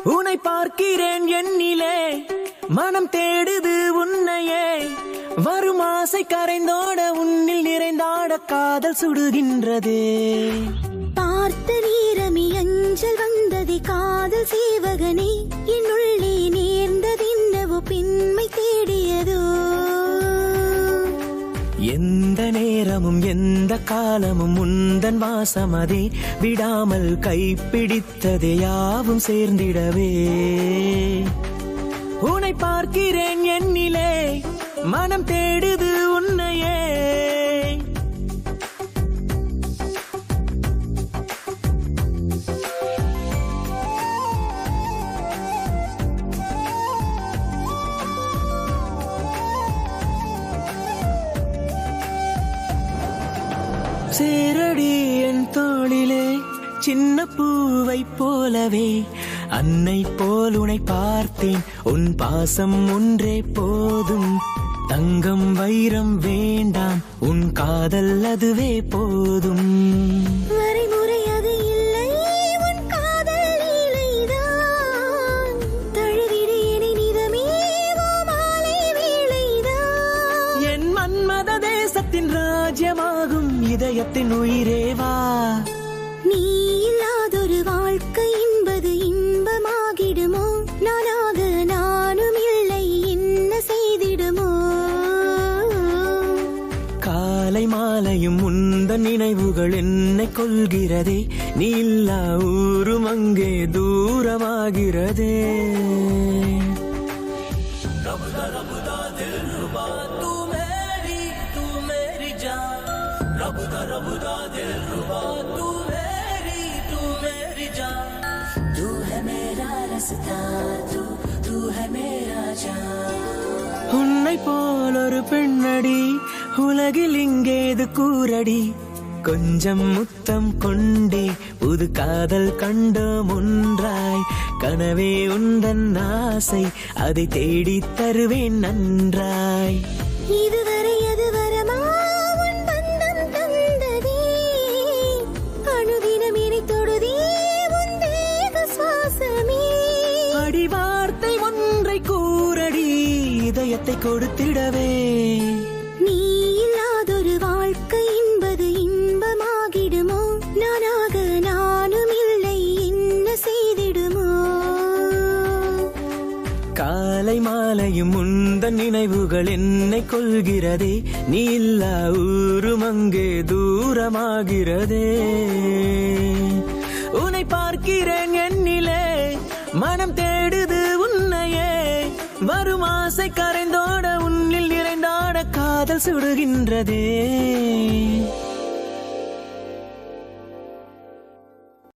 உன்னை பார்க்கிறேன் என்னிலே மனம் தேடுது உன்னையே வரும் ஆசை கரைந்தோட உன்னில் நிறைந்தாட காதல் சுடுகின்றதே பார்த்த நேரமே அஞ்சல் வந்ததே காதல் சேவகனே என்னுள்ளே நேர்ந்ததென்னவோ பெண்மை தேடியதோ எந்த நேரமும் எந்த காலமும் உந்தன் வாசமதே விடாமல் கைப்பிடித்ததே யாவும் சேர்ந்திடவே உன்னை பார்க்கிறேன் என்னிலே மனம் தேடுது உன்னையே சேரடி என் தோளிலே சின்ன பூவை போலவே அன்னை போல் உன்னை பார்த்தேன் உன் பாசம் ஒன்றே போதும் தங்கம் வைரம் வேண்டாம் உன் காதல் அதுவே போதும் வரைமுறை அது இல்லை உன் காதல் லீலைதான் தழுவிடு என்னை நிதமே மாலை வேளைதான் என் மன்மத தேசத்தின் ராஜ்யமாகும் இதயத்தின் உயிரேவா நீ இல்லாதொரு வாழ்க்கை என்பது இன்பமாகிடுமோ நானாக நானும் இல்லை என்ன செய்திடுமோ காலை மாலையும் உந்தன் நினைவுகள் என்னை கொள்கிறதே நீ இல்லா ஊரும் அங்கே தூரமாகிறதே உன்னை போல் ஒரு பெண்ணடி உலகில் இங்கேது கூரடி கொஞ்சம் முத்தம் கொண்டே புது காதல் கண்டோம் ஒன்றாய் கனவே உந்தன் ஆசை அதை தேடி தருவேன் நன்றாய் இதுவரை அது வரமா உன் பந்தம் தந்ததே அனுதினம் என்னை தொடுதே உன் தேக சுவாசமே அடி வார்த்தை ஒன்றை கூறடி இதயத்தை கொடுத்திடவே நீ இல்லாதொரு வாழ்க்கை என்பது இன்பமாகிடுமோ நானாக நானும் இல்லை என்ன செய்திடுமோ காலை மாலையும் உந்தன் நினைவுகள் என்னை கொள்கிறதே நீ இல்லா ஊரும் அங்கே தூரமாகிறதே உன்னை பார்க்கிறேன் என்னிலே மனம் தேடுது உன்னையே வரும் ஆசை கரைந்தோட உன்னில் நிறைந்தாட காதல் சுடுகின்றதே